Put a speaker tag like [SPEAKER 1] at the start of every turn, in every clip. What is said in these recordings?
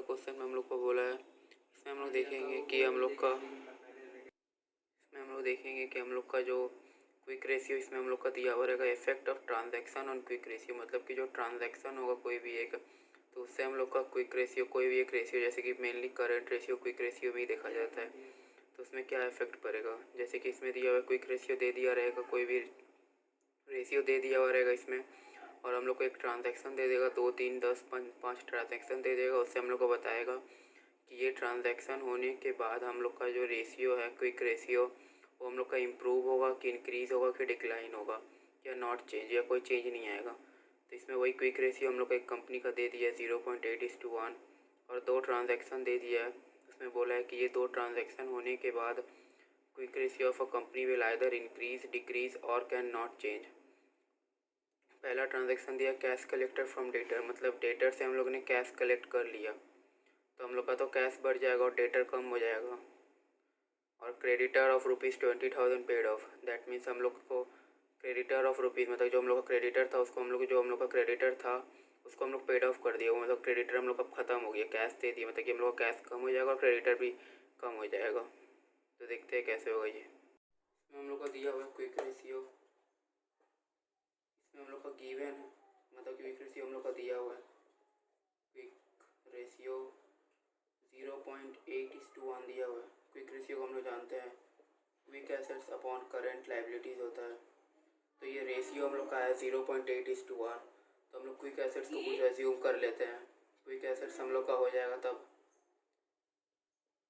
[SPEAKER 1] Question में हम लोग को बोला है, इसमें हम लोग देखेंगे कि हम लोग का जो क्विक रेशियो इसमें हम लोग का दिया हुआ रहेगा effect of transaction on quick ratio, मतलब कि जो ट्रांजैक्शन होगा कोई भी एक, तो उससे हम लोग का क्विक रेशियो कोई भी एक रेशियो, जैसे कि mainly current ratio quick ratio में ही देखा जाता है, तो उसमें क्या इफेक्ट पड़ेगा। जैसे कि इसमें दिया हुआ क्विक रेशियो दे दिया रहेगा, कोई भी रेशियो दे दिया हुआ रहेगा इसमें, और हम लोग को एक ट्रांजैक्शन दे देगा, 2 3 10 5 ट्रांजैक्शन दे देगा। उससे हम लोग को बताएगा कि ये ट्रांजैक्शन होने के बाद हम लोग का जो रेशियो है क्विक रेशियो, वो हम लोग का इम्प्रूव होगा कि इंक्रीज़ होगा कि डिक्लाइन होगा या नॉट चेंज, या कोई चेंज नहीं आएगा। तो इसमें वही क्विक रेशियो हम लोग को एक कंपनी का दे दिया है 0.8:1, और 2 ट्रांजैक्शन दे दिया है। उसमें बोला है कि ये 2 ट्रांजैक्शन होने के बाद quick ratio of a company will either increase decrease और कैन नॉट चेंज। पहला ट्रांजैक्शन दिया कैश कलेक्टर फ्रॉम डेटर, मतलब डेटर से हम लोग ने कैश कलेक्ट कर लिया, तो हम लोग का तो कैश बढ़ जाएगा और डेटर कम हो जाएगा। और creditor of ₹20,000 paid of, that means हम लोग को क्रेडिटर ऑफ रुपीज़, मतलब जो हम लोग का क्रेडिटर था उसको हम लोग का क्रेडिटर था उसको हम लोग पेड ऑफ कर दिया, वो मतलब क्रेडिटर हम लोग का ख़त्म हो गया, कैश दे दिया, मतलब कि हम लोग का कैश कम हो जाएगा और क्रेडिटर भी कम हो जाएगा। तो देखते हैं कैसे होगा ये। इसमें हम लोग का दिया हुआ है क्विक रेशियो, इसमें हम लोग का गिवन है, मतलब क्विक रेशियो हम लोग का दिया हुआ है, क्विक रेशियो 0.8:1 दिया हुआ है। क्विक रेशियो को हम लोग जानते हैं quick assets upon current liabilities होता है, तो ये रेशियो हम लोग का है 0.8:1। तो हम लोग क्विक एसेट्स को कुछ एज्यूम कर लेते हैं, क्विक एसेट्स हम लोग का हो जाएगा, तब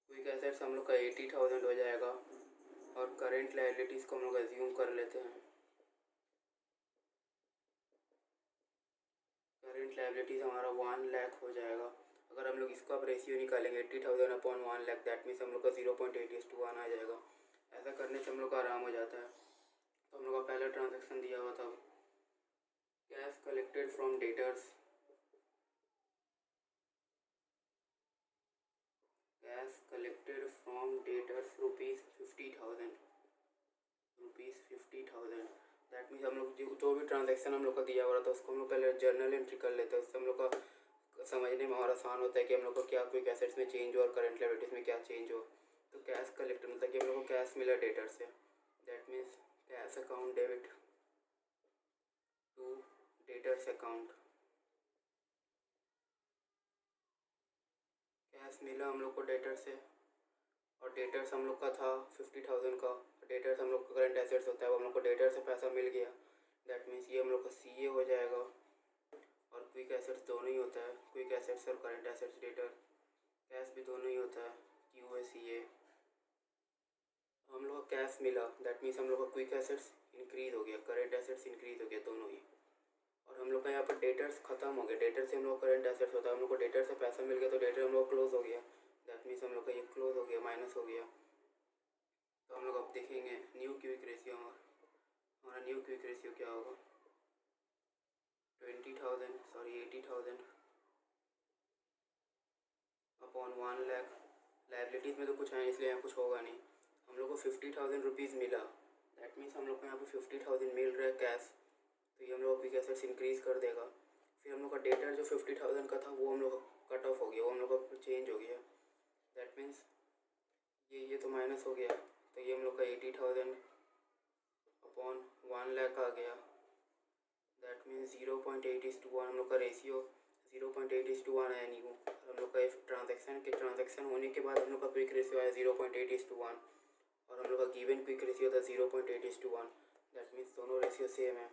[SPEAKER 1] क्विक एसेट्स हम लोग का 80,000 हो जाएगा, और करेंट लाइबिलिटीज़ को हम लोग एज्यूम कर लेते हैं, करेंट लाइबिलिटीज़ हमारा 1 लाख हो जाएगा। अगर हम लोग इसको अब रेशियो निकालेंगे 80,000 अपॉन 1 लाख, दैट मीन्स हम लोग का 0.8:1 आ जाएगा। ऐसा करने से हम लोग का आराम हो जाता है। तो हम लोग का पहला ट्रांजैक्शन दिया हुआ था cash collected from debtors, cash collected from debtors ₹50,000, that means हम लोग जो भी ट्रांजैक्शन हम लोग का दिया हुआ था उसको हम लोग पहले जर्नल एंट्री कर लेते हैं, उससे हम लोग का समझने में और आसान होता है कि हम लोग को क्या क्विक एसेट्स में चेंज हो और करंट लायबिलिटीज़ में क्या चेंज हो। तो कैश कलेक्टेड मतलब कि हम लोग को कैश मिला डेटर से, that means cash account debit to debtors account, cash मिला हम लोग को डेटर से, और डेटर्स हम लोग का था 50,000 का, डेटर्स हम लोग का करंट एसेट्स होता है, वो हम लोग को डेटर से पैसा मिल गया, दैट मीन्स ये हम लोग का CA हो जाएगा। और क्विक एसेट्स दोनों ही होता है, क्विक एसेट्स और करंट एसेट्स डेटर, कैश भी दोनों ही होता है, QA CA। हम लोग का कैश मिला, दैट मीन्स हम लोग का क्विक एसेट्स इंक्रीज हो गया, करंट एसेट्स इंक्रीज हो गया, दोनों ही। और हम लोग का यहाँ पर डेटर्स खत्म हो गया, डेटर से हम लोग करंट एसेट्स होता है, हम लोग को डेटर से पैसा मिल गया, तो डेटर हम लोग क्लोज हो गया, दैट मीन्स हम लोग का ये क्लोज हो गया, माइनस हो गया। तो हम लोग अब देखेंगे न्यू क्विक रेशियो, हमारा न्यू क्विक रेशियो क्या होगा, 80,000 अपॉन 1 लाख। लाइबिलिटीज़ में तो कुछ है इसलिए यहाँ कुछ होगा नहीं। हम लोग को 50,000 रुपीज़ मिला, दैट मीन्स हम लोग को यहाँ पे 50,000 मिल रहा है कैश, तो ये हम लोग क्विक एसेट्स इंक्रीज़ कर देगा। फिर हम लोग का डेटर जो 50,000 का था वो हम लोग का कट ऑफ हो गया, वो हम लोग का चेंज हो गया, दैट मीन्स ये तो माइनस हो गया, तो ये हम लोग का 80,000 अपॉन 1 लाख आ गया, दैट मीन्स 0.8:1 हम लोग का रेशियो 0.8:1 आया नहीं, वो हम लोग का ट्रांजैक्शन होने के बाद हम लोग का क्विक रेशियो आया 0.8:1, और हम लोग का गिवन क्विक रेशियो था 0.8:1, दैट मीन्स दोनों रेशियो सेम है।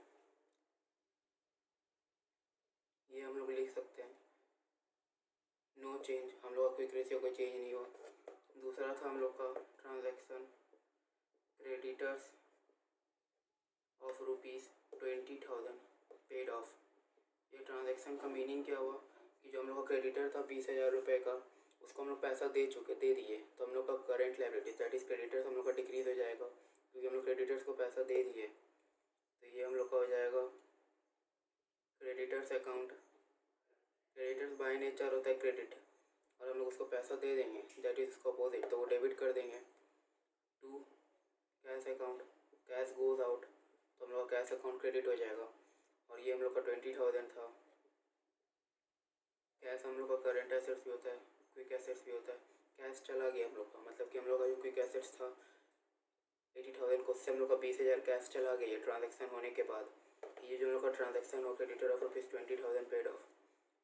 [SPEAKER 1] ये हम लोग लिख सकते हैं नो चेंज, हम लोग का क्विक रेशियो कोई चेंज नहीं हुआ। दूसरा था हम लोग का transaction creditors of ₹20,000 paid of. ये ट्रांजैक्शन का मीनिंग क्या हुआ कि जो हम लोग का क्रेडिटर था 20,000 रुपये का, उसको हम लोग पैसा दे दिए, तो हम लोग का current liability that is creditors हम लोग का डिक्रीज़ हो जाएगा, क्योंकि हम लोग क्रेडिटर्स को पैसा दे दिए, तो ये हम लोग का हो जाएगा creditors account. Creditors by nature होता है क्रेडिट, और हम लोग उसको पैसा दे देंगे, दैट इज़ उसका अपोजिट, तो वो डेबिट कर देंगे to cash account, cash goes out, तो हम लोग का कैश अकाउंट क्रेडिट हो जाएगा। और ये हम लोग का 20,000 था, कैश हम लोग का करंट एसेट्स भी होता है, क्विक एसेट्स भी होता है। कैश चला गया हम लोग का, मतलब कि हम लोग का जो क्विक एसेट्स था 80,000 को, उससे हम लोग का 20,000 कैश चला गया ट्रांजैक्शन होने के बाद। ये जो हम लोग का ट्रांजैक्शन हो क्रेडिटर ऑफ ₹20,000 पेड ऑफ,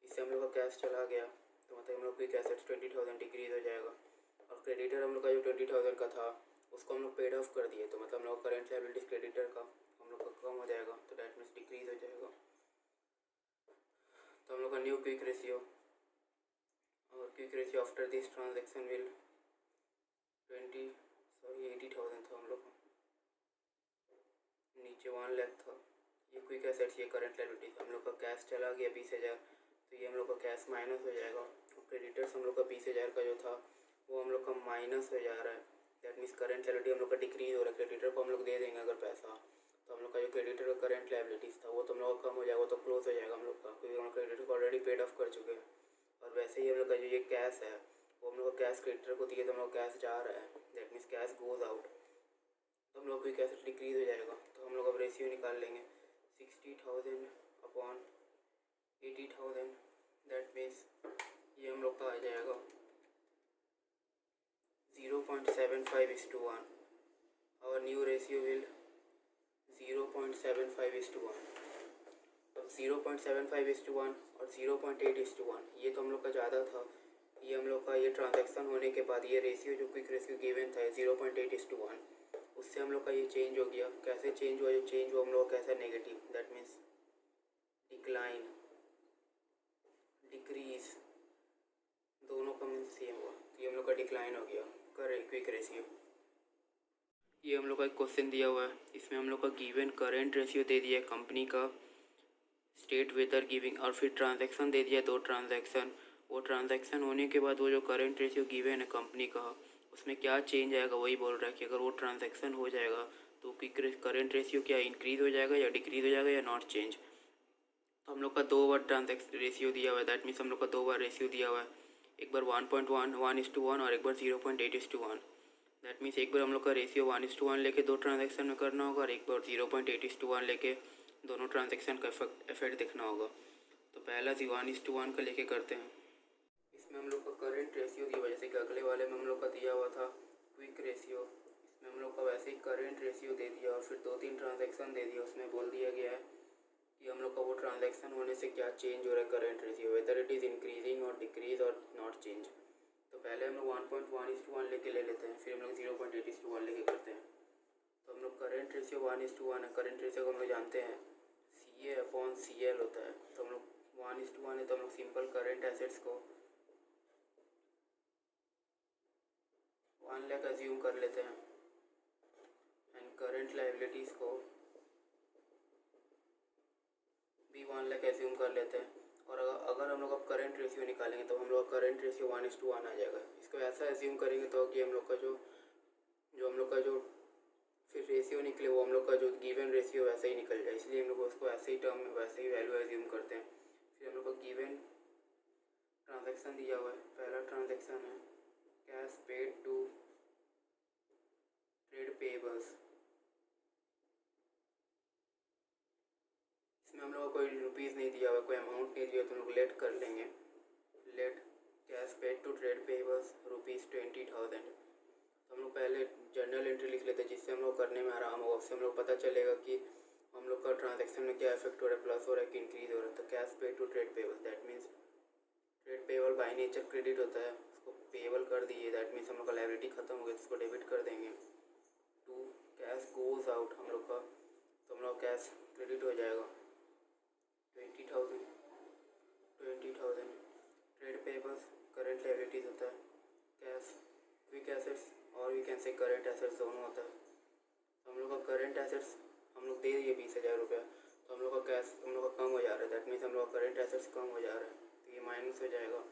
[SPEAKER 1] इससे हम लोग का कैश चला गया, तो मतलब हम लोग क्विक एसेट्स 20,000 डिक्रीज हो जाएगा। और क्रेडिटर हम लोग का जो 20,000 का था उसको हम लोग पेड ऑफ कर दिए, तो मतलब हम लोग करेंट लायबिलिटीज क्रेडिटर का हम लोग का कम हो जाएगा, तो डैट मीन्स डिक्रीज हो जाएगा। तो हम लोग का न्यू क्विक रेशियो और quick ratio after this transaction will 80,000 था हम लोग का, नीचे 1 लाख था। ये क्विक एसेट्स, ये करंट लायबिलिटीज। हम लोग का कैश चला गया 20,000, तो ये हम लोग का कैश माइनस हो जाएगा। और क्रेडिटर्स हम लोग का 20,000 का जो था वो हम लोग का माइनस हो जा रहा है, दैट मीन्स करंट लायबिलिटी हम लोग का डिक्रीज हो रहा है। क्रेडिटर को हम लोग दे देंगे अगर पैसा, तो हम लोग का जो क्रेडिटर का करंट लायबिलिटीज़ था वो तो हम लोग का कम हो जाएगा, वो तो क्लोज हो जाएगा हम लोग का, क्योंकि हम लोग क्रेडिटर को ऑलरेडी पेड ऑफ कर चुके हैं। और वैसे ही हम लोग का जो ये कैश है वो हम लोग का कैश क्रेडिटर को दिए, तो हम लोग कैश जा रहा है, that means cash goes out, तो हम लोग को कैसे डिक्रीज हो जाएगा। तो हम लोग अब रेशियो निकाल लेंगे 60,000 अपॉन 80,000, दैट मीन्स ये हम लोग का आ जाएगा 0.75:1। और न्यू रेशियो विल 0.75:1। अब 0.75:1 और 0.8:1, ये तो हम लोग का ज़्यादा था। ये हम लोग का ये ट्रांजैक्शन होने के बाद ये रेशियो जो क्विक रेशियो गिवन था 0.8:1, उससे हम लोग का ये चेंज हो गया। कैसे चेंज हुआ? जो चेंज हुआ हम लोग का कैसा negative, that means decline, decrease, दोनों का मीन्स सेम हुआ, तो ये हम लोग का डिक्लाइन हो गया क्विक रेशियो। ये हम लोग का एक क्वेश्चन दिया हुआ है, इसमें हम लोग का गिवन करेंट रेशियो दे दिया है कंपनी का, स्टेट वेदर गिविंग, और फिर ट्रांजैक्शन दे दिया 2 ट्रांजैक्शन। वो ट्रांजैक्शन होने के बाद वो जो करेंट रेशियो गिवन है कंपनी का, उसमें क्या चेंज आएगा वही बोल रहा है कि अगर वो ट्रांजैक्शन हो जाएगा तो करेंट रेशियो क्या इंक्रीज हो जाएगा या डिक्रीज हो जाएगा या नॉट चेंज। तो हम लोग का 2 बार ट्रांजैक्शन रेशियो दिया हुआ है, दैट मीन्स हम लोग का 2 बार रेशियो दिया हुआ है, एक बार 1.1:1 और एक बार 0.8:1। दैट मीन्स एक बार हम लोग का रेशियो 1:1 लेके 2 ट्रांजैक्शन में करना होगा, और एक बार 0.8:1 लेके दोनों ट्रांजैक्शन का इफेक्ट देखना होगा। तो पहला 1:1 का लेके करते हैं। इसमें हम लोग का करंट रेशियो दिया हुआ, जैसे कि अगले वाले में हम लोग का दिया हुआ था क्विक रेशियो, इसमें हम लोग का वैसे ही करंट रेशियो दे दिया और फिर 2-3 ट्रांजैक्शन दे दिया। उसमें बोल दिया गया है कि हम लोग का वो ट्रांजैक्शन होने से क्या चेंज हो रहा है current ratio, whether it is increasing और डिक्रीज और नॉट चेंज। तो पहले हम लोग 1.1:1 लेके ले लेते हैं, फिर हम लोग 0.8:1 लेके करते हैं। तो हम लोग करंट रेशियो 1:1 है, करंट रेशियो को हम लोग जानते हैं CA/CL होता है। तो हम लोग 1:1 है, तो हम लोग सिंपल करंट एसेट्स को 1 लाख अज्यूम कर लेते हैं एंड करंट लायबिलिटीज़ को भी 1 लाख अज्यूम कर लेते हैं। और अगर हम लोग अब करंट रेशियो निकालेंगे तो हम लोग का करंट रेशियो 1:1 आ जाएगा। इसको ऐसा अज्यूम करेंगे तो कि हम लोग का जो हम लोग का जो फिर रेशियो निकले वो हम लोग का जो गिवन रेशियो वैसे ही निकल जाए, इसलिए हम लोग उसको ऐसे ही टर्म में वैसे ही वैल्यू एज्यूम करते हैं। फिर हम लोग को गिवन ट्रांजैक्शन दिया हुआ है, पहला ट्रांजैक्शन है cash paid to trade payables. इसमें हम लोग को कोई रुपीज़ नहीं दिया हुआ, कोई अमाउंट नहीं दिया, तो हम लोग लेट कर लेंगे, let cash paid to trade payables ₹20,000। तो हम लोग पहले जर्नल एंट्री लिख लेते हैं जिससे हम लोग करने में आराम होगा, उससे हम लोग पता चलेगा कि हम लोग का ट्रांजैक्शन में क्या इफेक्ट हो रहा है, प्लस हो रहा है कि इंक्रीज हो रहा है। तो cash paid to trade payable, that means trade payable by nature credit होता है, उसको पेएबल कर दिए, दैट मीन्स हम लोग का लायबिलिटी खत्म हो गया, उसको डेबिट कर देंगे। टू कैश गोज आउट हम लोग का, तो हम लोग कैश क्रेडिट हो जाएगा 20,000। ट्रेड पेएबल्स करंट लायबिलिटीज होता है, कैश क्विक एसेट्स और we can say current assets दोनों होता है। तो हम लोग का करंट एसेट्स हम लोग दे दिए 20,000 रुपया, तो हम लोग का कैश हम लोग का कम हो जा रहा है, दैट मीन्स हम लोग का करंट एसेट्स कम हो जा रहा है, तो ये माइनस हो जाएगा।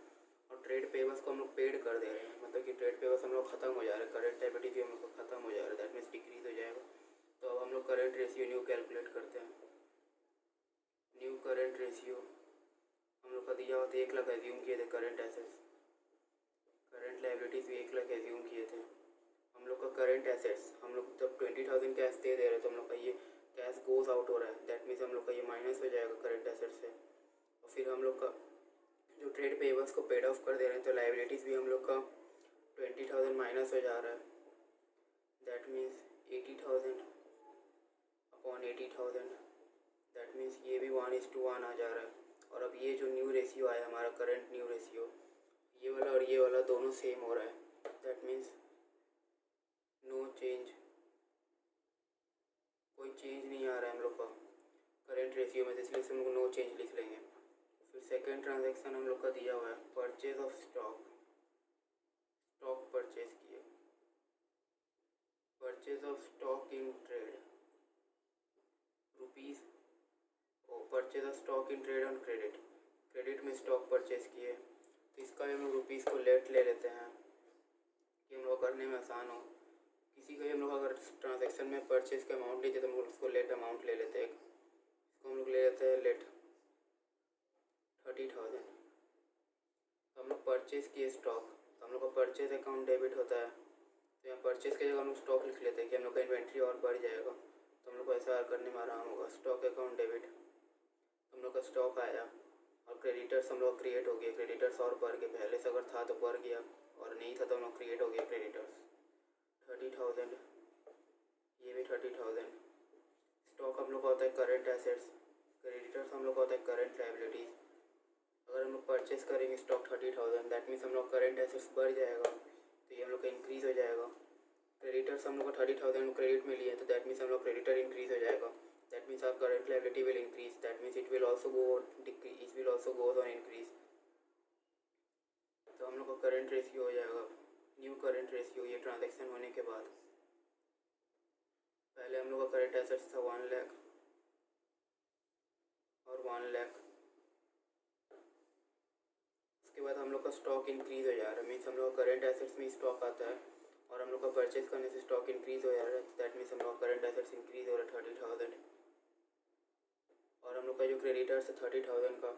[SPEAKER 1] और ट्रेड पेएबल्स को हम लोग पेड कर दे रहे हैं, मतलब कि ट्रेड पेएबल्स हम लोग खत्म हो जा रहे हैं, करंट लायबिलिटी भी हम लोग का खत्म हो जा रहा है, दैट मीन्स डिक्रीज हो जाएगा। तो अब हम लोग करंट रेशियो न्यू कैलकुलेट करते हैं। न्यू करंट रेशियो हम लोग का दिया हुआ था 1 लाख एज्यूम किए थे करंट एसेट्स, करंट लायबिलिटीज भी 1 लाख एज्यूम किए थे। हम लोग का करंट एसेट्स हम लोग जब 20,000 कैश दे रहे हैं तो हम लोग का ये कैश गोज आउट हो रहा है, दैट मीन्स हम लोग का ये माइनस हो जाएगा करंट एसेट्स से। और फिर हम लोग का जो ट्रेड पेबल्स को पेड ऑफ कर दे रहे हैं, तो लाइबिलिटीज़ भी हम लोग का 20,000 माइनस हो जा रहा है। That means 80,000 upon 80,000, that means ये भी 1:1 आ जा रहा है। और अब ये जो न्यू रेशियो आया हमारा करंट न्यू रेशियो, ये वाला और ये वाला दोनों सेम हो रहा है। दैट मीन्स नो चेंज, कोई चेंज नहीं आ रहा है हम लोग का करंट रेशियो में, इसलिए हम लोग नो चेंज लिख लेंगे। फिर सेकेंड ट्रांजैक्शन हम लोग का दिया हुआ है purchase of stock, stock purchase किए, purchase of stock in trade rupees, ओ purchase of stock in trade on credit, credit में स्टॉक परचेज किए, तो इसका भी हम लोग रुपीज़ को लेट ले लेते हैं कि हम लोग करने में आसान हो। किसी का हम लोग अगर ट्रांजैक्शन में परचेज का अमाउंट लेते तो हम लोग उसको लेट अमाउंट ले लेते हैं, इसको हम लोग ले लेते हैं लेट 30,000। तो हम लोग परचेज किए स्टॉक, तो हम लोग का परचेज अकाउंट डेबिट होता है, तो यहाँ परचेज की जगह हम लोग स्टॉक लिख लेते हैं कि हम लोग का इन्वेंट्री और बढ़ जाएगा, तो हम लोग को ऐसा करने में आराम होगा। स्टॉक अकाउंट डेबिट, हम लोग का स्टॉक आया और क्रेडिटर्स हम लोग क्रिएट हो गया, क्रेडिटर्स और बढ़ गए, पहले से अगर था तो बढ़ गया और नहीं था तो हम लोग क्रिएट हो गया क्रेडिटर्स 30,000, ये भी 30,000। स्टॉक हम लोग का होता है करंट एसेट्स, क्रेडिटर्स हम लोग का होता है करंट लायबिलिटीज़। अगर हम लोग परचेस करेंगे स्टॉक 30,000, दैट मीन्स हम लोग करंट एसेट्स बढ़ जाएगा, तो ये हम लोग का इंक्रीज़ हो जाएगा। क्रेडिटर्स हम लोग को 30,000 क्रेडिट में लिए, तो दैट मीन्स हम लोग क्रेडिटर इंक्रीज़ हो जाएगा, दैट मीन्स आप current liability will increase, that means it will also go decrease, it will also goes on increase. तो हम लोग का करंट रेशियो हो जाएगा न्यू करंट रेशियो, ये ट्रांजैक्शन होने के बाद। पहले हम लोग का करंट एसेट्स था 1 लाख और 1 लाख, उसके बाद हम लोग का स्टॉक इंक्रीज़ हो जा रहा है, मीन्स हम लोग का करंट एसेट्स में स्टॉक आता है और हम लोग का परचेज करने से स्टॉक इंक्रीज़ हो जा रहा है, दैट मीन्स हम लोग का करंट एसेट्स इंक्रीज़ हो रहा है 30,000। और हम लोग का जो क्रेडिटर्स है 30,000 का,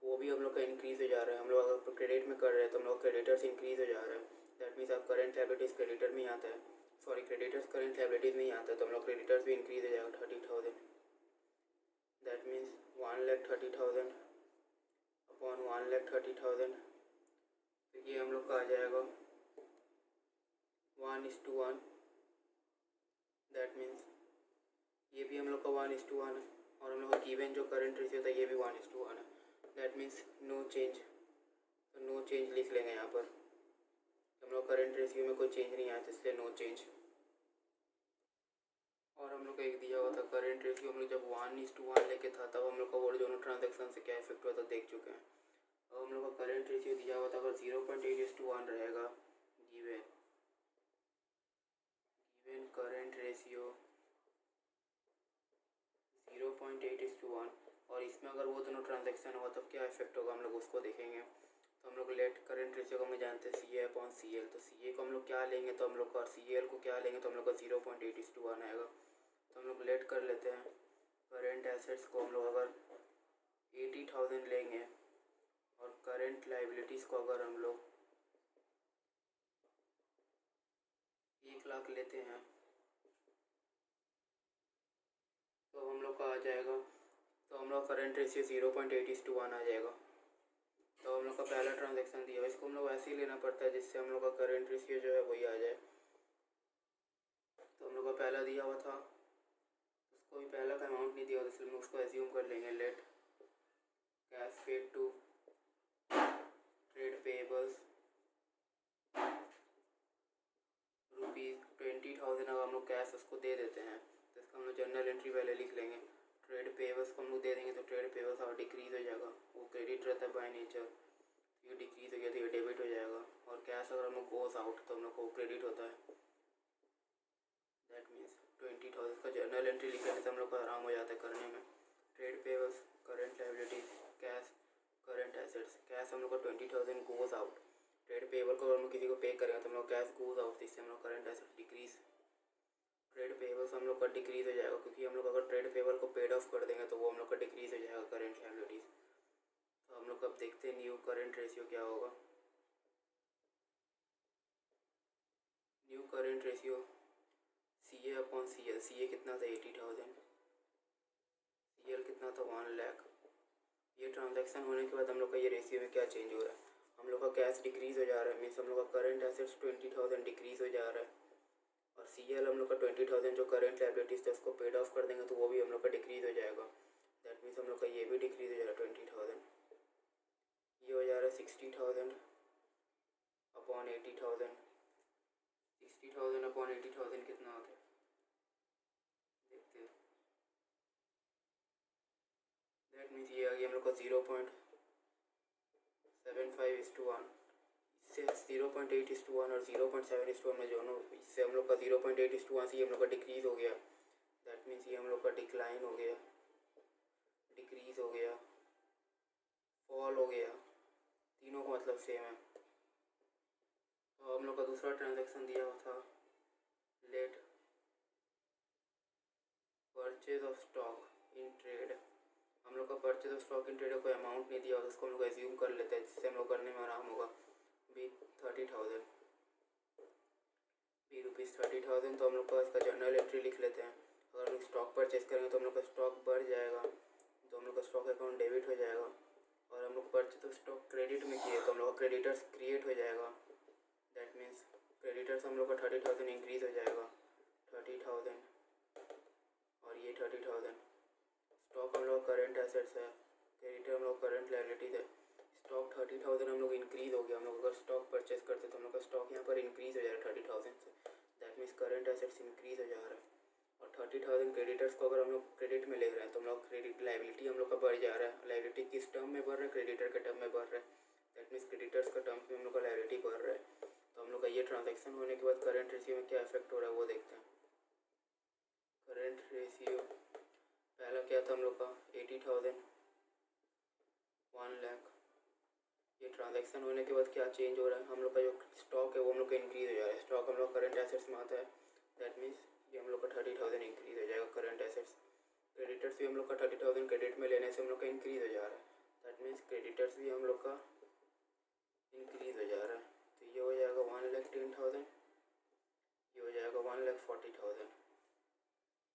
[SPEAKER 1] वो भी हम लोग का इंक्रीज़ हो जा रहा है। हम लोग अगर क्रेडिट में कर रहे हैं तो हम लोग क्रेडिटर्स इंक्रीज़ हो जा रहा है, दैट मीन्स आप करंट लायबिलिटीज़ क्रेडिटर में ही आता है, सॉरी क्रेडिटर्स करंट लायबिलिटीज़ में ही आता है, तो हम लोग क्रेडिटर्स भी इंक्रीज़ हो जाएगा 30,000, दैट मीन्स 1,30,000 अपॉन 1,30,000, तो ये हम लोग का आ जाएगा 1:1, दैट मीन्स ये भी हम लोग का 1:1 है, और हम लोग का गिवन जो करंट रेशियो था ये भी 1:1 है, दैट मीन्स नो चेंज, तो नो चेंज लिख लेंगे यहाँ पर। हम लोग करंट रेशियो में कोई चेंज नहीं आया था, इसलिए नो चेंज। और हम लोग का एक दिया हुआ था करंट रेशियो, हम लोग जब 1:1 लेके था तब हम लोग का ओरिजिनल ट्रांजेक्शन से क्या इफेक्ट हुआ था देख चुके हैं। अब हम लोग का करंट रेशियो दिया हुआ था, अगर 0.8:1 रहेगा गिवन करंट रेशियो 0.8:1, और इसमें अगर वो दोनों ट्रांजेक्शन होगा तब क्या इफेक्ट होगा हम लोग उसको देखेंगे। तो हम लोग लेट करंट रेशियो को हम जानते हैं CA/CL, तो CA को हम लोग क्या लेंगे, तो हम लोग का CL को क्या लेंगे, तो हम लोग का 0.8:1 आएगा। तो हम लोग लेट कर लेते हैं करंट एसेट्स को हम लोग अगर 80,000 लेंगे और करंट लाइबिलिटीज़ को अगर हम लोग 1 लाख लेते हैं, तो हम लोग का आ जाएगा, तो हम लोग करंट रेशियो 0.8:1 आ जाएगा। तो हम लोग का पहला ट्रांजैक्शन दिया, इसको हम लोग ऐसे ही लेना पड़ता है जिससे हम लोग का करंट रेशियो जो है वही आ जाए। तो हम लोग का पहला दिया हुआ था, उसको भी पहला का अमाउंट नहीं दिया हुआ, इसलिए हम उसको एज्यूम कर लेंगे let cash paid to trade payables ₹20,000, अगर हम लोग कैश उसको दे देते हैं तो इसका हम लोग जर्नल एंट्री पहले लिख लेंगे। ट्रेड पेबल्स को हम लोग दे देंगे तो ट्रेड पेबल्स और डिक्रीज़ हो जाएगा, वो क्रेडिट रहता है बाय नेचर, ये डिक्रीज़ हो गया तो ये डेबिट हो जाएगा। और कैश अगर हम लोग गोस आउट तो हम लोग को क्रेडिट होता है, दैट मीन्स 20,000 का जर्नल एंट्री लिखने से हम लोग का आराम हो जाता है करने में। Trade payables, current liabilities, cash, current assets. Cash हम लोग का 20,000 गोज आउट, ट्रेड पेबल को अगर हम लोग किसी को पे करेंगे तो हम लोग कैश गोज आउट, इससे हम लोग current asset decrease. Trade payables हम लोग का डिक्रीज हो जाएगा, क्योंकि हम लोग अगर ट्रेड पेबल को पेड ऑफ कर देंगे तो वो हम लोग का डिक्रीज हो जाएगा करंट लायबिलिटीज। तो हम लोग अब देखते हैं न्यू करंट रेशियो क्या होगा। New current ratio CA/CL, CA कितना था 80,000, CL कितना था 1 लाख, ये ट्रांजैक्शन होने के बाद हम लोग का ये रेशियो में क्या चेंज हो रहा है, हम लोग का कैश डिक्रीज़ हो जा रहा है, मीन्स हम लोग का करंट एसेट्स 20,000 डिक्रीज़ हो जा रहा है, और CL हम लोग का 20,000 जो करंट लाइबिलिटीज़ थे उसको पेड ऑफ कर देंगे तो वो भी हम लोग का डिक्रीज़ हो जाएगा। दैट मीन्स हम लोग का ये भी डिक्रीज़ हो जा रहा है 20,000, ये हो जा रहा है 60,000 अपॉन 80,000। 60,000 अपॉन 80,000 कितना आ गया देखते हैं। दैट मीन्स ये आ गया हम लोग का 0.75:1, इससे 0.8:1 और 0.7:1 में दोनों, इससे हम लोग का 0.8:1 से हम लोग का डिक्रीज़ हो गया। दैट मीन्स ये हम लोग का डिक्लाइन हो गया, डिक्रीज़ हो गया, फॉल हो गया, तीनों का मतलब सेम है। तो हम लोग का दूसरा ट्रांजैक्शन दिया हुआ था, let purchase of stock in trade. हम लोग का purchase of stock in trade का कोई अमाउंट नहीं दिया होता, उसको हम लोग एज्यूम कर लेते हैं जिससे हम लोग करने में आराम होगा। बी 30,000, बी ₹30,000, तो हम लोग का इसका जर्नल एंट्री लिख लेते हैं। अगर हम लोग स्टॉक परचेज करेंगे तो हम लोग का स्टॉक बढ़ जाएगा, तो हम लोग का स्टॉक अकाउंट डेबिट हो जाएगा, और हम लोग परचेज ऑफ स्टॉक क्रेडिट में किए तो हम लोग का क्रेडिटर्स क्रिएट हो जाएगा। दैट मीन्स क्रेडिटर्स हम लोग का 30,000 इंक्रीज़ हो जाएगा, 30,000 और ये 30,000। स्टॉक हम लोग करेंट एसेट्स है, क्रेडिटर हम लोग करंट लायबिलिटीज है। स्टॉक 30,000 हम लोग इंक्रीज़ हो गया, हम लोग अगर स्टॉक परचेज करते तो हम लोग का स्टॉक यहाँ पर इंक्रीज़ हो जाएगा 30,000 से। That means current assets increase हो जा रहा है, और 30,000 क्रेडिटर्स को अगर हम लोग क्रेडिट में ले रहे हैं तो हम लोग क्रेडिट लायबिलिटी हम लोग का बढ़ जा रहा है। लायबिलिटी किस टर्म में बढ़ रहा है, क्रेडिटर के टर्म में बढ़ रहा है। दैट मीन्स क्रेडिटर्स का टर्म में हम लोग का लायबिलिटी बढ़ रहा है। तो हम लोग का ये ट्रांजेक्शन होने के बाद करंट रेशियो में क्या इफेक्ट हो रहा है वो देखते हैं। करंट रेशियो पहला क्या था हम लोग का 80,000, 1 लाख। ये ट्रांजैक्शन होने के बाद क्या चेंज हो रहा है, हम लोग का जो स्टॉक है वो हम लोग का इंक्रीज़ हो जा रहा है। स्टॉक हम लोग करंट एसेट्स में आता है, दैट मीन्स ये हम लोग का 30,000 इंक्रीज़ हो जाएगा करंट एसेट्स। क्रेडिटर्स भी हम लोग का 30,000 क्रेडिट में लेने से हम लोग का इंक्रीज़ हो जा रहा है। दैट मीन्स क्रेडिटर्स भी हम लोग का इंक्रीज़ हो जा रहा है। तो ये हो जाएगा 1,10,000, ये हो जाएगा 1,40,000।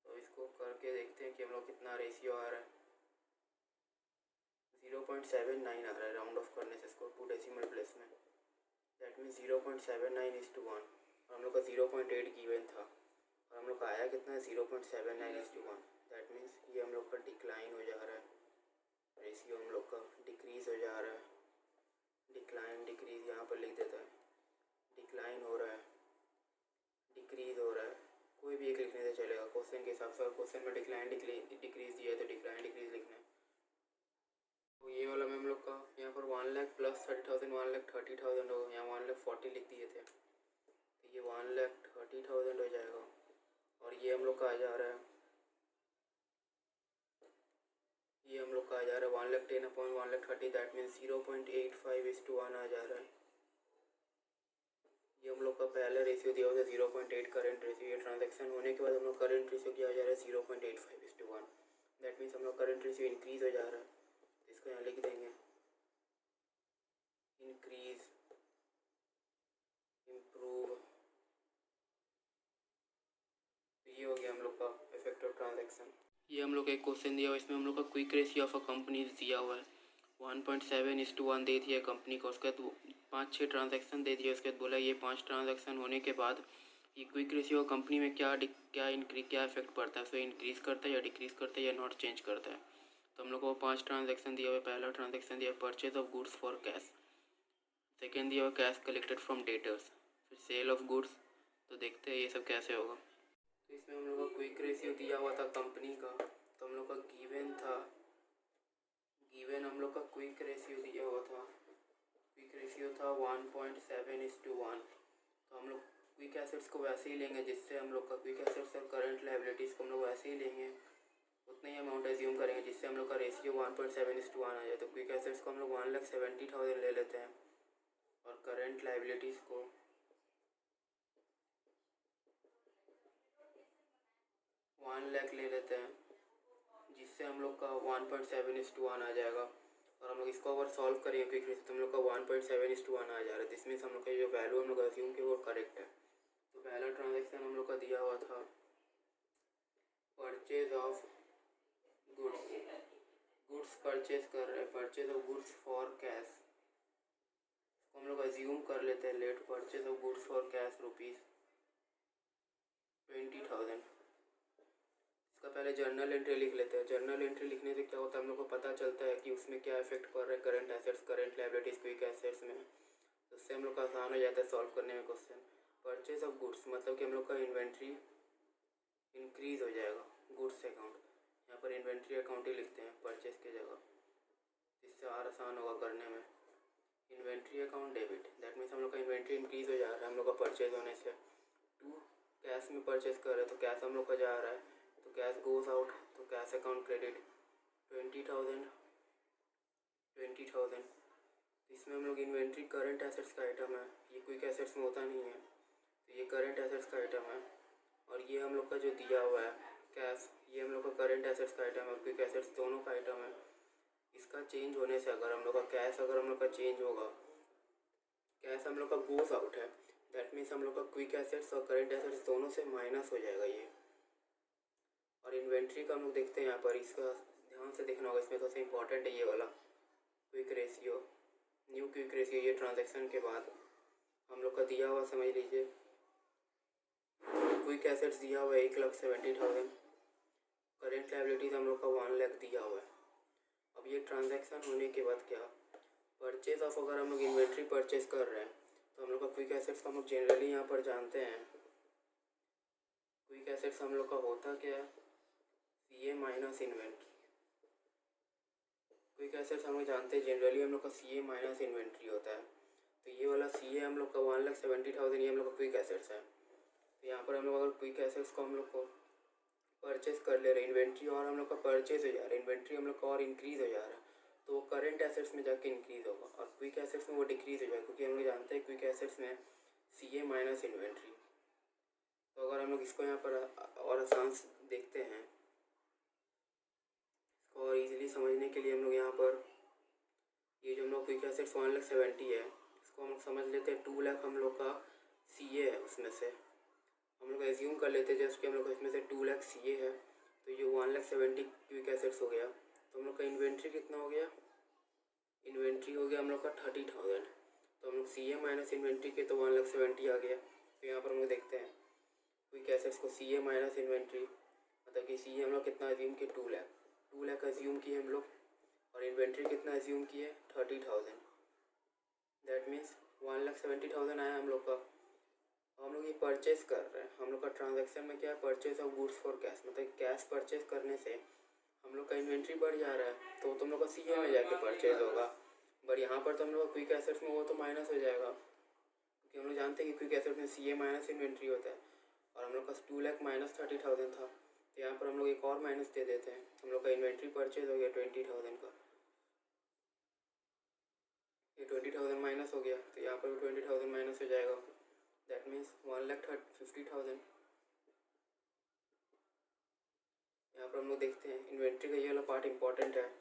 [SPEAKER 1] तो इसको करके देखते हैं कि हम लोग कितना रेशियो आ रहा है। 0.79 आ रहा है राउंड ऑफ करने से इसको 2 डेसिमल प्लेस में। दैट मीन्स 0.79:1, और हम लोग का 0.8 गिवन था, और हम लोग का आया कितना है 0.79:1। दैट मीन्स ये हम लोग का डिक्लाइन हो जा रहा है, रेशियो हम लोग का डिक्रीज़ हो जा रहा है। डिक्लाइन डिक्रीज़ यहाँ पर लिख देता है, डिक्लाइन हो रहा है, डिक्रीज़ हो रहा है, कोई भी एक लिखने से चलेगा क्वेश्चन के हिसाब से। क्वेश्चन में डिक्लाइन डिक्रीज़ दिया है तो डिक्लाइन डिक्रीज़ लिखना है। तो ये वाला में हम लोग का यहाँ पर 1 लाख प्लस 30,000 1,30,000 होगा, यहाँ 1,40,000 लिख दिए थे, तो ये 1,30,000 हो जाएगा। और ये हम लोग का आ जा रहा है, ये हम लोग का आ जा रहा है 1,10,000 अपॉन 1,30,000, दैट मीन्स 0.85:1 आ जा रहा है। ये हम लोग का पहला रेशियो दिया हुआ था 0.8 करंट रेशियो। ये ट्रांजैक्शन होने के बाद हम लोग करंट रेशियो क्या आ जा रहा है 0.85:1। दैट मीन्स हम लोग करंट रेशियो इंक्रीज़ हो जा रहा है। इसको यहाँ लिख देंगे, इंक्रीज, इम्प्रूव। ये हो गया हम लोग का इफेक्ट ऑफ ट्रांजैक्शन। ये हम लोग का एक क्वेश्चन दिया हुआ है, इसमें हम लोग का quick ratio of a company दिया हुआ है 1.7:1 दे दिया है कंपनी को। उसके बाद 5-6 ट्रांजैक्शन दे दिया। उसके बाद बोला ये 5 ट्रांजैक्शन होने के बाद ये क्विक रेशियो कंपनी में क्या इफेक्ट पड़ता है, सो इंक्रीज़ करता है या डिक्रीज़ करता है या नॉट चेंज करता है। तो हम लोग को 5 ट्रांजैक्शन दिया हुआ है। पहला ट्रांजैक्शन दिया purchase of goods for cash, second दिया हुआ कैश कलेक्टेड फ्रॉम डेटर्स, फिर सेल ऑफ गुड्स। तो देखते हैं ये सब कैसे होगा। तो इसमें हम लोग का क्विक रेशियो दिया हुआ था कंपनी का, तो हम लोग का गिवन हम लोग का क्विक रेशियो दिया हुआ था, क्विक रेशियो था 1.7:1। तो हम लोग क्विक एसेट्स को वैसे ही लेंगे जिससे हम लोग का क्विक एसेट्स और करंट लायबिलिटीज़ को हम लोग वैसे ही लेंगे, उतना ही अमाउंट एज्यूम करेंगे जिससे हम लोग का रेशियो 1.7:1 आ जाए। तो क्विक एसेट्स को हम लोग 1,70,000 ले लेते हैं, और करंट लायबिलिटीज़ को 1 लाख ले लेते हैं, जिससे हम लोग का 1.7:1 आ जाएगा। और हम लोग इसको अगर सॉल्व करेंगे क्विक रेशियो तो हम लोग का 1.7:1 आ जा रहा है। दिस मीन्स हम लोग का जो वैल्यू हम लोग अज्यूम किया वो करेक्ट है। तो पहला ट्रांजैक्शन हम लोग का दिया हुआ था purchase of goods, goods purchase कर रहे हैं, purchase of goods for cash, इसको हम लोग अज्यूम कर लेते हैं let, purchase of goods for cash ₹20,000। इसका पहले जर्नल एंट्री लिख लेते हैं। जर्नल एंट्री लिखने से क्या होता है, हम लोग को पता चलता है कि उसमें क्या इफेक्ट पड़ रहा है current assets, current liabilities, quick assets में। तो उससे हम लोग का आसान हो जाता है सॉल्व करने में क्वेश्चन। परचेज ऑफ गुड्स मतलब कि हम लोग का इन्वेंट्री इंक्रीज हो जाएगा, गुड्स अकाउंट, यहाँ पर इन्वेंट्री अकाउंट ही लिखते हैं परचेज की जगह, इससे और आसान होगा करने में। Inventory account debit, that means हम लोग का इन्वेंट्री इंक्रीज हो जा रहा है हम लोग का परचेज होने से। टू कैश में परचेज कर रहे हैं तो कैश हम लोग का जा रहा है, तो कैश गोज आउट, तो कैश अकाउंट क्रेडिट 20,000। इसमें हम लोग इन्वेंट्री करंट एसेट्स का आइटम है, ये क्विक एसेट्स में होता नहीं है, तो ये करंट एसेट्स का आइटम है। और ये हम लोग का जो दिया हुआ है कैश, ये हम लोग का करंट एसेट्स का आइटम है, क्विक एसेट्स दोनों का आइटम है। इसका चेंज होने से अगर हम लोग का कैश, अगर हम लोग का चेंज होगा, कैश हम लोग का गोज आउट है, दैट मीन्स हम लोग का क्विक एसेट्स और करंट एसेट्स दोनों से माइनस हो जाएगा ये। और इन्वेंट्री का हम लोग देखते हैं यहाँ पर, इसका ध्यान से देखना होगा, इसमें सबसे इम्पॉर्टेंट है ये वाला quick ratio, new quick ratio. ये ट्रांजैक्शन के बाद हम लोग का दिया हुआ, समझ लीजिए क्विक एसेट्स दिया हुआ है 1,70,000, करेंट लायबिलिटीज हम लोग का 1 लाख दिया हुआ है। अब ये ट्रांजैक्शन होने के बाद क्या, परचेज ऑफ, अगर हम लोग इन्वेंट्री परचेज कर रहे हैं तो हम लोग का क्विक एसेट्स का हम लोग जनरली यहाँ पर जानते हैं, क्विक एसेट्स हम लोग का होता क्या है, CA minus inventory. Quick assets हम लोग जानते हैं जनरली हम लोग का CA माइनस इन्वेंट्री होता है। तो ये वाला CA हम लोग का 1,70,000 ये हम लोग का क्विक एसेट्स है। तो यहाँ पर हम लोग अगर क्विक एसेट्स को हम लोग को परचेज कर ले रहे हैं, इन्वेंट्री और हम लोग का परचेज हो जा रहा है, इन्वेंट्री हम लोग का और इंक्रीज हो जा रहा है, तो वो करंट एसेट्स में जाके इंक्रीज होगा, और क्विक एसेट्स में वो डिक्रीज हो जाएगा, क्योंकि हम लोग जानते हैं क्विक एसेट्स में CA माइनस इन्वेंट्री। तो अगर हम लोग इसको यहाँ पर और आसान देखते हैं, इसको और इजीली समझने के लिए हम लोग यहाँ पर ये जो हम लोग क्विक एसेट्स 1,70,000 है, इसको हम लोग समझ लेते हैं 2 लाख हम लोग का CA है, उसमें से हम लोग एज्यूम कर लेते हैं जस्ट कि हम लोग इसमें से 2 लाख CA है, तो ये 1,70,000 क्विक एसेट्स हो गया। तो हम लोग का इन्वेंट्री कितना हो गया, इन्वेंट्री हो गया हम लोग का 30,000, तो हम लोग CA माइनस इन्वेंट्री के तो 1,70,000 आ गया। तो यहाँ पर हम लोग देखते हैं क्विक एसेट्स को CA माइनस इन्वेंट्री, मतलब कि CA हम लोग कितना एज्यूम किए, 2 लाख एज्यूम किए हम लोग, और इन्वेंट्री कितना एज्यूम किए, 30,000, दैट मीन्स 1,70,000 आया हम लोग का। हम लोग ये परचेज कर रहे हैं, हम लोग का ट्रांजैक्शन में क्या है, purchase of goods for cash, मतलब कैश परचेज करने से हम लोग का इन्वेंट्री बढ़ जा रहा है, तो तुम लोग का CA में जाके परचेज होगा। बट यहाँ पर तो हम लोग का क्विक एसेट्स में वो तो माइनस हो जाएगा, क्योंकि हम लोग जानते हैं कि क्विक एसेट्स में CA माइनस इन्वेंट्री होता है, और हम लोग का 2 लाख माइनस 30,000 था, तो यहाँ पर हम लोग एक और माइनस दे देते हैं, हम लोग का इन्वेंट्री परचेज हो गया 20,000 का, ये 20,000 माइनस हो गया, तो यहाँ पर भी 20,000 माइनस हो जाएगा, दैट मीन्स 1,50,000। यहाँ पर हम लोग देखते हैं इन्वेंट्री का ये वाला पार्ट इंपॉर्टेंट है,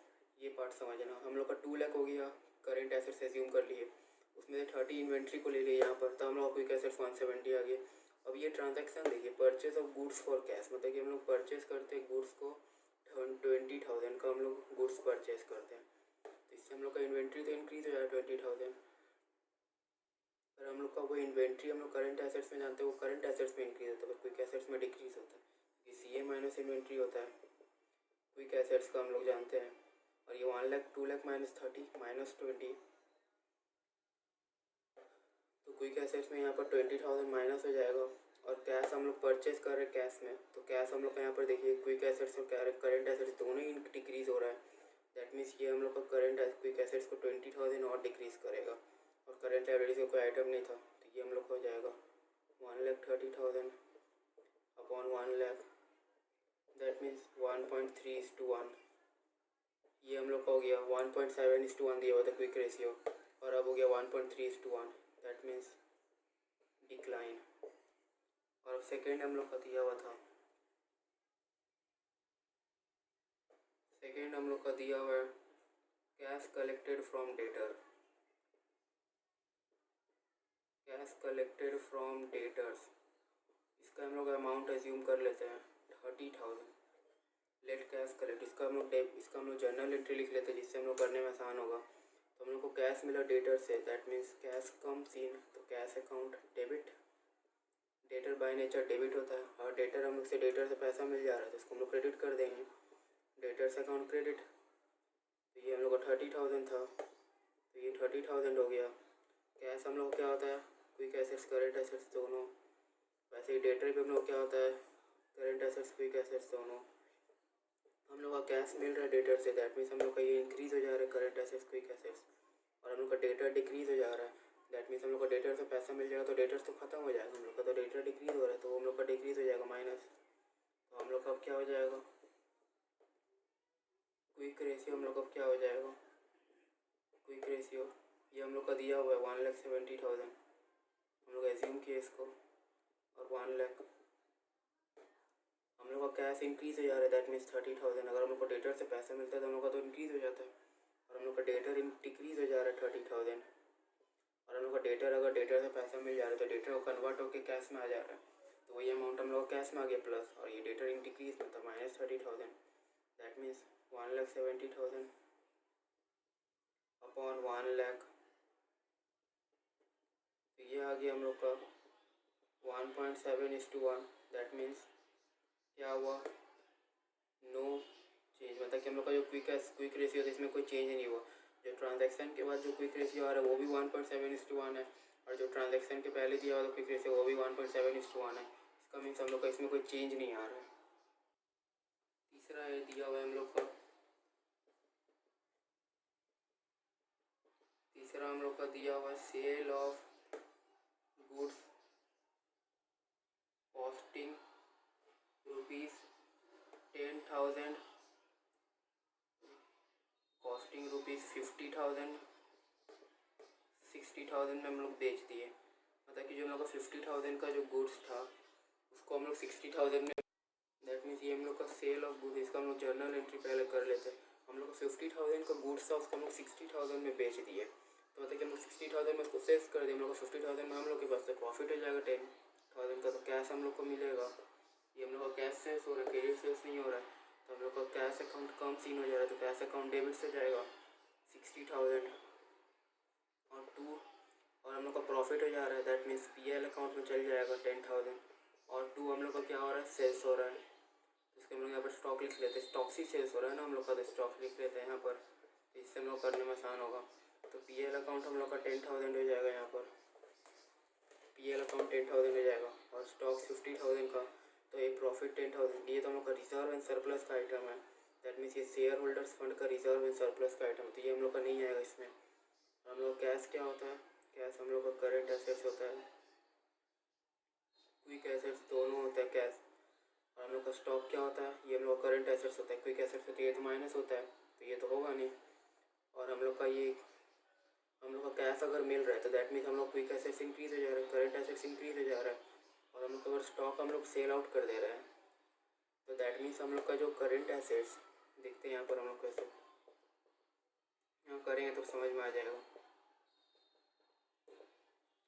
[SPEAKER 1] ये पार्ट समझना। हम लोग का 2 लाख हो गया, करेंट एसेट्स एज्यूम कर लिए, उसमें से 30 इन्वेंट्री को ले लिए यहाँ पर, तो हम लोग क्विक एसेट्स 170 आ गए। अब ये ट्रांजैक्शन देखिए, purchase of goods for cash, मतलब कि हम लोग परचेज करते हैं गुड्स को 20,000 का हम लोग गुड्स परचेज करते हैं, तो इससे हम लोग का इन्वेंट्री तो इंक्रीज हो जाएगा 20,000। पर हम लोग का वो इन्वेंट्री हम लोग करंट एसेट्स में जानते हैं, वो करंट एसेट्स में इंक्रीज होता है, क्विक एसेट्स में डिक्रीज होता है, ये CA माइनस इन्वेंट्री होता है, क्विक एसेट्स का हम लोग जानते हैं। और ये 1 लाख 2 लाख माइनस 30 माइनस 20, तो क्विक एसेट्स में यहाँ पर 20,000 माइनस हो जाएगा। और कैश हम लोग परचेज कर रहे हैं कैश में, तो कैश हम लोग का यहाँ पर देखिए क्विक एसेट्स और करंट एसेट्स दोनों ही डिक्रीज हो रहा है, दैट मीन्स ये हम लोग का करंट क्विक एसेट्स को 20,000 और डिक्रीज करेगा, और करंट लायबिलिटीज का कोई आइटम नहीं था, तो ये हम लोग का हो जाएगा 1,30,000 अपॉन 1 लाख, दैट मीन्स 1.3:1। ये हम लोग का हो गया 1.7:1 दिया हुआ था क्विक रेशियो, और अब हो गया 1.3:1, दैट मीन्स डिक्लाइन। और सेकेंड हम लोग का दिया हुआ था, सेकेंड हम लोग का दिया हुआ है cash collected from debtor, cash collected from debtors, इसका हम लोग अमाउंट एज्यूम कर लेते हैं 30,000। लेट कैश कलेक्ट, इसका हम लोग जर्नल एंट्री लिख लेते हैं जिससे हम लोग करने में आसान होगा। तो हम लोग को कैश मिला डेटर से, that means cash comes in, तो cash account debit. Debtor by nature debit होता है और डेटर हम लोग से डेटर से पैसा मिल जा रहा है तो इसको हम लोग क्रेडिट कर देंगे, डेटर से अकाउंट क्रेडिट। तो ये हम लोग का 30,000 था तो ये 30,000 हो गया। कैश हम लोग को क्या होता है, क्विक एसेट्स करेंट एसेट्स दोनों। वैसे ही डेटर पे हम लोग क्या होता है, करेंट एसेट्स क्विक एसेट्स दोनों। हम लोग का कैश मिल रहा है डेटर से, दैट मीन्स हम लोग का ये इंक्रीज़ हो जा रहा है करेंट एसेट्स क्विक एसेट्स, और हम लोग का डेटर डिक्रीज़ हो जा रहा है, दैट मीन्स हम लोग का डेटर से पैसा मिल जाएगा तो डेटर्स तो खत्म हो जाएगा हम लोग का, तो डेटर डिक्रीज़ हो रहा है तो हम लोग का डिक्रीज़ हो जाएगा माइनस। तो हम लोग का अब क्या हो जाएगा, क्विक रेशियो हम लोग का क्या हो जाएगा, क्विक रेशियो ये हम लोग का दिया हुआ है 1,70,000, हम लोग एज्यूम किए इसको, और 1 लाख हम लोग का कैश इंक्रीज़ हो जा रहा है, दैट मीन्स 30,000। अगर हम लोग को डेटर से पैसा मिलता है तो हम लोग का तो इंक्रीज़ हो जाता है, और हम लोग का डेटर डिक्रीज़ हो जा रहा है 30,000, और हम लोग का डेटर अगर डेटर से पैसा मिल जा रहा है तो डेटर को कन्वर्ट होकर कैश में आ जा रहा है, तो वही अमाउंट हम लोग कैश में आ गया प्लस, और ये डेटर डिक्रीज में था -30,000, दैट मीन्स 1,70,000 अपॉन 1 लाख। तो ये आ गया हम लोग का 1.7:1, दैट मीन्स क्या हुआ, नो चेंज, मतलब कि हम लोग का जो क्विक रेशियो था इसमें कोई चेंज नहीं हुआ। जो ट्रांजैक्शन के बाद जो क्विक रेशियो आ रहा है वो भी 1.7:1 है, और जो ट्रांजैक्शन के पहले दिया हुआ था क्विक रेशियो वो भी 1.7:1 है। इसका मीन्स हम लोग का इसमें कोई चेंज नहीं आ रहा है। तीसरा है दिया हुआ है हम लोग का, तीसरा हम लोग का दिया हुआ है sale of goods costing ₹10,000, costing ₹50,000, 60,000 में हम लोग बेच दिए। मतलब कि जो हम लोग का 50,000 का जो गुड्स था उसको हम लोग 60,000 में, दैट मीन्स ये हम लोग का सेल ऑफ गुड्स, इसका हम लोग जर्नल एंट्री पहले कर लेते हैं। हम लोग का 50,000 का गुड्स था उसको हम लोग 60,000 में बेच दिए, तो मतलब कि हम लोग 60,000 में उसको सेल्स कर दिए। हम लोग का 50,000 में हम लोग के पास से प्रॉफिट हो जाएगा 10,000 का, तो कैश हम लोग को मिलेगा। ये हम लोग का कैश सेल्स हो रहा है, क्रेडिट सेल्स नहीं हो रहा है, तो हम लोग का कैश अकाउंट कम सीन हो जा रहा है, तो कैश अकाउंट डेबिट से जाएगा 60,000 और 2, और हम लोग का प्रॉफिट हो जा रहा है, दैट मीन्स PL अकाउंट में चल जाएगा 10,000, और 2 हम लोग का क्या हो रहा है, सेल्स हो रहा है, इसके हम लोग यहाँ पर स्टॉक लिख लेते हैं, स्टॉक से सेल्स हो रहा है ना हम लोग का, तो स्टॉक लिख लेते हैं यहाँ पर, तो इससे हम लोग करने में आसान होगा। तो PL अकाउंट हम लोग का 10,000 हो जाएगा, यहाँ पर PL अकाउंट 10,000 हो जाएगा, और स्टॉक 50,000 का, तो ये प्रॉफिट 10,000। ये तो हम लोग का रिजर्व एंड सरप्लस का आइटम है, दैट मीन्स ये शेयर होल्डर्स फंड का रिजर्व एंड सरप्लस का आइटम है, तो ये हम लोग का नहीं आएगा इसमें। हम लोग कैश क्या होता है, कैश हम लोग का करंट एसेट्स होता है, क्विक एसेट्स दोनों होता है कैश, और हम लोग का स्टॉक क्या होता है, ये हम लोग का करंट एसेट्स होता है, क्विक एसेट्स होती है, ये तो माइनस होता है तो ये तो होगा नहीं। और हम लोग का ये हम लोग का कैश अगर मिल रहा है तो दैट मीन्स हम लोग क्विक एसेट्स इंक्रीज हो जा रहा है, करंट एसेट्स इंक्रीज हो जा रहा है, और हम लोग अगर स्टॉक हम लोग सेल आउट कर दे रहे हैं तो दैट मीन्स हम लोग का जो करंट एसेट्स, देखते हैं यहाँ पर हम लोग कैसे यहाँ करेंगे तो समझ में आ जाएगा।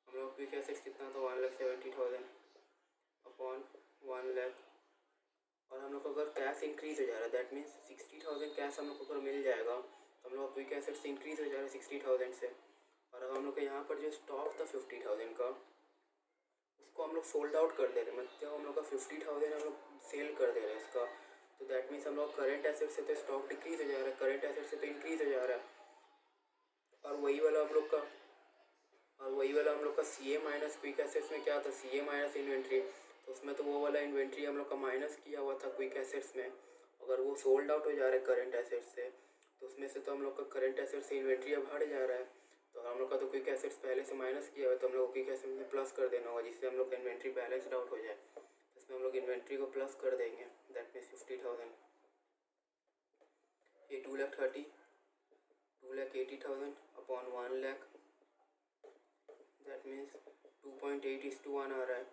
[SPEAKER 1] हम लोग क्विक एसेट्स कितना था, 1,70,000 अपॉन 1 लाख, और हम लोग को अगर कैश इंक्रीज हो जा रहा है दैट मीन्स 60,000 कैश हम लोग को अगर मिल जाएगा तो हम लोग क्विक एसेट्स इंक्रीज हो जा रहा है 60,000 से, और अब हम लोग के यहाँ पर जो स्टॉक था 50,000 का उसको हम लोग सोल्ड आउट कर दे रहे हैं, मतलब हम लोग का 50,000 हम लोग सेल कर दे रहे हैं इसका, तो दैट मीन्स हम लोग करंट एसेट से तो स्टॉक डिक्रीज हो जा रहा है, करंट एसेट से तो इंक्रीज हो जा रहा है, और वही वाला हम लोग का CA माइनस क्विक एसेट्स में क्या था, CA माइनस इन्वेंट्री, तो उसमें तो वो वाला इन्वेंट्री हम लोग का माइनस किया हुआ था क्विक एसेट्स में, अगर वो सोल्ड आउट हो जा रहा है करंट एसेट्स से तो उसमें से तो हम लोग का करंट एसेट्स से इन्वेंट्री अब हट जा रहा है, तो हम लोग का तो क्विक एसेट्स पहले से माइनस किया हुआ है तो हम लोग क्विक एसेट्स में प्लस कर देना होगा जिससे हम लोग का इन्वेंट्री बैलेंस्ड आउट हो जाए, तो इसमें हम लोग इन्वेंट्री को प्लस कर देंगे, दैट मीन्स 50,000, ये 2,80,000 अपॉन 1 लाख, दैट मीन्स 2.8:1 आ रहा है।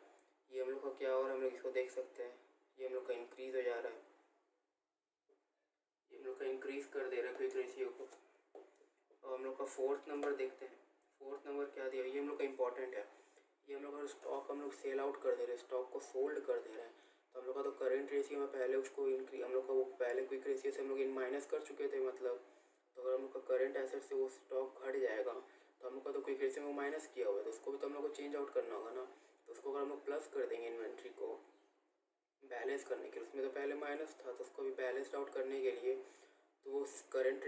[SPEAKER 1] ये हम लोग का क्या हो रहा है, हम लोग इसको देख सकते हैं, ये हम लोग का इंक्रीज़ हो जा रहा है, ये हम लोग का इंक्रीज़ कर दे रहा है क्विक रेशियो को। और हम लोग का फोर्थ नंबर देखते हैं, फोर्थ नंबर क्या दिया, ये हम लोग का इंपॉर्टेंट है, ये हम लोग का स्टॉक हम लोग सेल आउट कर दे रहे हैं, स्टॉक को सोल्ड कर दे रहे हैं, तो हम लोग का तो करंट रेशियो में पहले उसको हम लोग का वो पहले क्विक रेशियो से हम लोग इन माइनस कर चुके थे मतलब। तो अगर हम लोग का करंट एसेट से वो स्टॉक घट जाएगा तो हम लोग का तो क्विक रेशियो में माइनस किया हुआ है, तो उसको भी तो हम लोग को चेंज आउट करना होगा ना। तो उसको अगर हम लोग प्लस कर देंगे इन्वेंट्री को बैलेंस करने के लिए, उसमें तो पहले माइनस था, तो उसको भी बैलेंस्ड आउट करने के लिए तो वो करंट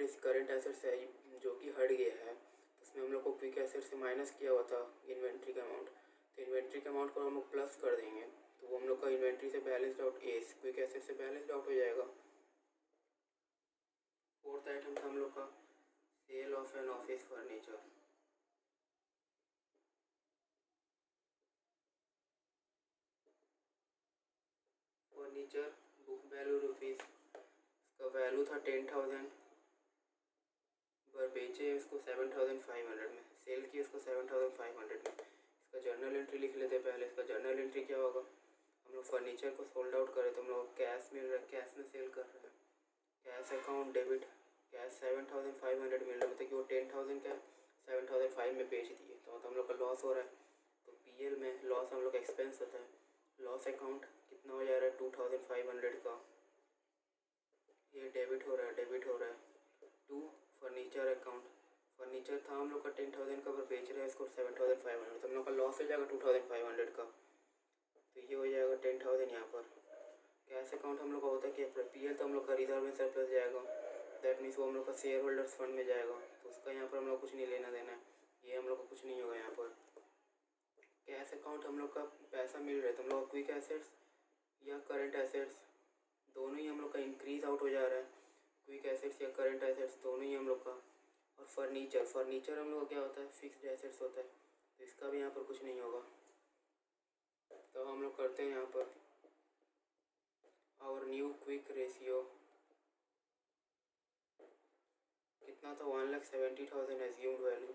[SPEAKER 1] एसेट से जो कि हट गया है, तो उसमें हम लोग को क्विक एसेट से माइनस किया हुआ था इन्वेंट्री का अमाउंट। तो इन्वेंट्री के अमाउंट को हम लोग प्लस कर देंगे तो वो हम लोग का इन्वेंट्री से बैलेंस्ड आउट क्विक एसेट से बैलेंस्ड आउट हो जाएगा। फोर्थ आइटम था हम लोग का sale of an office furniture. Furniture book value rupees, इसका वैल्यू था 10,000 पर बेचे इसको 7,500 में, सेल की उसको 7,500 में। इसका जर्नल एंट्री लिख लेते हैं पहले। इसका जर्नल एंट्री क्या होगा, हम लोग फर्नीचर को सोल्ड आउट करें तो हम लोग कैश मिल रहा है, कैश में सेल कर रहे हैं, कैश अकाउंट डेबिट, कैश 7,500 मिल रहा है, मतलब कि वो 10,000 का 7,500 में बेच दिए तो हम लोग का लॉस हो रहा है। तो पीएल में लॉस हम लोग का एक्सपेंस होता है। लॉस अकाउंट कितना हो जा रहा है 2,500 का, ये डेबिट हो रहा है टू फर्नीचर अकाउंट। फर्नीचर था हम लोग का 10,000 का, पर बेच रहे हैं इसको 7,500, तो हम लोग का लॉस हो जाएगा 2,500 का। तो ये हो जाएगा 10,000 यहाँ पर। कैश अकाउंट हम लोग का होता है कि पीएल, तो हम लोग का रिजर्व में सरप्लस जाएगा, दैट मीन्स वो हम लोग का शेयर होल्डर्स फंड में जाएगा, तो उसका यहाँ पर हम लोग कुछ नहीं लेना देना है, ये हम लोग का कुछ नहीं होगा यहाँ पर। कैश अकाउंट हम लोग का पैसा मिल रहा है तो हम लोग का क्विक एसेट्स या करंट एसेट्स दोनों ही हम लोग का इंक्रीज आउट हो जा रहा है, क्विक एसेट्स या करंट एसेट्स दोनों ही हम लोग का। और फर्नीचर हम लोग का क्या होता है, फिक्स्ड एसेट्स होता है, तो इसका भी यहाँ पर कुछ नहीं होगा। तो हम लोग करते हैं यहाँ पर और न्यू क्विक रेशियो कितना था, 1,70,000 एज्यूम्ड वैल्यू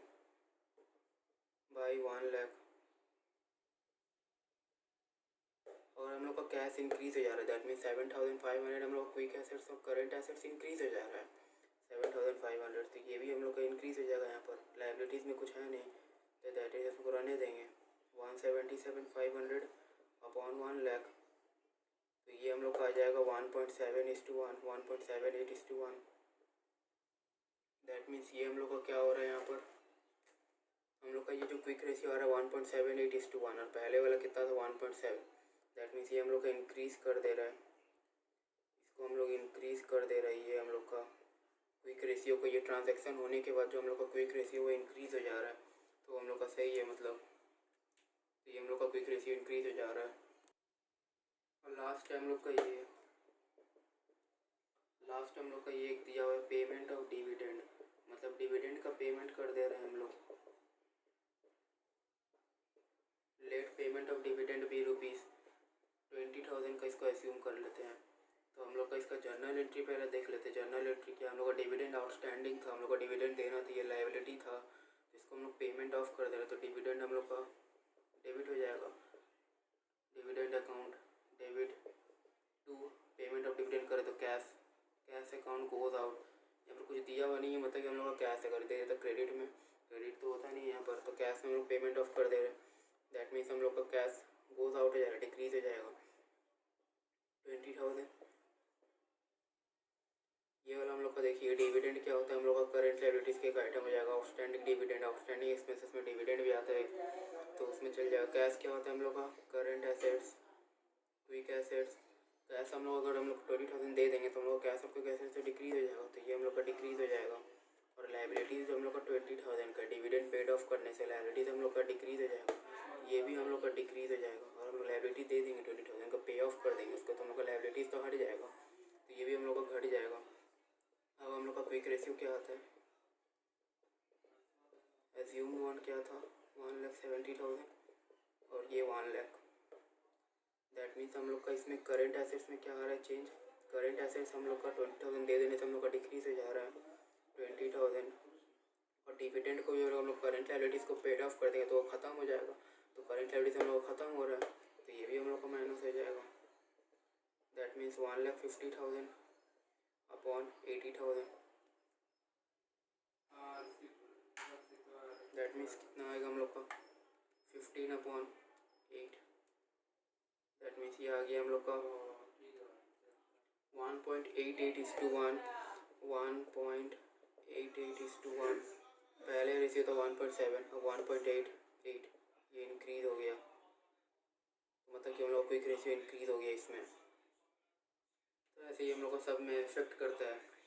[SPEAKER 1] बाई 1 लाख। और हम लोग का कैश इंक्रीज हो जा रहा है, दैट मीन 7,500 हम लोग क्विक एसेट्स और करंट एसेट्स इंक्रीज हो जा रहा है 7,500, तो ये भी हम लोग का इंक्रीज हो जाएगा यहाँ पर। लाइबिलिटीज़ में कुछ है नहीं तो दैट इज इसको रहने देंगे 177,500 अपॉन 1 लाख, तो ये हम लोग का आ जाएगा 1.7:1, 1.78:1। दैट मीन्स ये हम लोग का क्या हो रहा है यहाँ पर, हम लोग का ये जो क्विक रेशियो आ रहा है 1.78:1 और पहले वाला कितना था 1.7, दैट मीन्स ये हम लोग का इंक्रीज़ कर दे रहा है, इसको हम लोग इंक्रीज़ कर दे रहा है। ये हम लोग का क्विक रेशियो को, ये ट्रांजैक्शन होने के बाद जो हम लोग का क्विक रेशियो वो इंक्रीज़ हो जा रहा है, तो हम लोग का सही है मतलब, तो ये हम लोग का क्विक रेशियो इंक्रीज़ हो जा रहा है। और लास्ट हम लोग का ये एक दिया हुआ है पेमेंट ऑफ डिविडेंड, मतलब डिविडेंड का पेमेंट कर दे रहे हैं हम लोग। लेट पेमेंट ऑफ डिविडेंड भी ₹20,000 का इसको एज्यूम कर लेते हैं। तो हम लोग का इसका जर्नल एंट्री पहले देख लेते हैं। जर्नल एंट्री क्या, हम लोग का डिविडेंड आउटस्टैंडिंग था, हम लोग का डिविडेंड देना था, ये लायबिलिटी था, तो इसको हम लोग पेमेंट ऑफ कर दे रहे, तो डिविडेंड हम लोग का डेबिट हो जाएगा। Dividend account debit to payment of dividend करें तो कैश अकाउंट गोज आउट। यहाँ पर कुछ दिया हुआ नहीं है, मतलब कि हम लोग का कैश अगर दे देता क्रेडिट में, क्रेडिट तो होता नहीं है यहाँ पर, तो कैश में हम लोग पेमेंट ऑफ कर दे रहे, दैट मीन्स हम लोग का कैश गोज आउट हो जाएगा, डिक्रीज हो जाएगा 20,000। ये वाला हम लोग का देखिए डिविडेंड क्या होता है, हम लोग का करंट लायबिलिटीज़ के एक आइटम हो जाएगा। आउटस्टैंडिंग डिविडेंड, आउटस्टैंडिंग एक्सपेंसेस में डिविडेंड भी आता है तो उसमें चल जाएगा। कैश क्या होता है हम लोग का, current assets, quick assets. Cash हम लोग अगर हम लोग 20,000 दे देंगे तो हम लोग कैश क्विक एसेट्स से डिक्रीज हो जाएगा, तो ये हम लोग का डिक्रीज हो जाएगा। और लायबिलिटीज़ जो हम लोग का 20,000 का डिविडेंड पेड ऑफ करने से लायबिलिटीज़ हम लोग का डिक्रीज हो जाएगा, ये भी हम लोग का डिक्रीज हो जाएगा। और हम लोग लायबिलिटी दे देंगे 20,000 का, पे ऑफ कर देंगे उसको, तो हम लोग का लायबिलिटीज़ तो हट जाएगा, तो ये भी हम लोग का घट जाएगा। अब हम लोग का क्विक रेशियो क्या आता है, एज्यूम वन क्या था 1,70,000 और ये 1 लाख, दैट मीन्स हम लोग का इसमें करंट एसेट्स में क्या आ रहा है चेंज, करंट एसेट्स हम लोग का 20,000 दे देने से हम लोग का डिक्रीज हो जा रहा है 20,000। और डिविडेंड को भी हम लोग करंट लायबिलिटीज़ को पेड ऑफ कर देंगे तो वो ख़त्म हो जाएगा, तो करंट लायबिलिटीज़ हम लोग का ख़त्म हो रहा है, तो ये भी हम लोग का माइनस हो जाएगा, that means 1,50,000 upon 80,000, that means कितना आएगा हम लोग का 15/8। दैट मीन्स ये आ गया हम लोग का 1.88:1, 1.88:1। पहले रेशियो था 1.7, अब 1.88, ये इंक्रीज हो गया, मतलब कि हम लोग क्विक रेशियो इंक्रीज हो गया इसमें। तो ऐसे ही हम लोग को सब में इफेक्ट करता है।